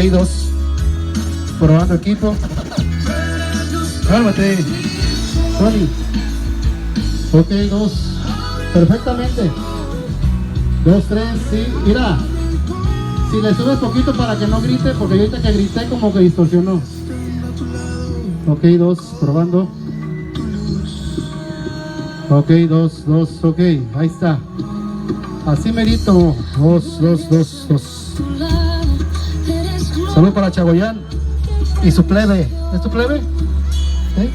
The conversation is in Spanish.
dos. Probando equipo. Cálmate, Tony. Ok, dos. Perfectamente. 2, 3, sí. Mira. Si le subes poquito para que no grite, porque yo ahorita que grité como que distorsionó. Ok, 2, probando. Ok, 2, ok, ahí está. Así merito. 2. Salud para Chagoyán y su plebe. ¿Es tu plebe? ¿Sí?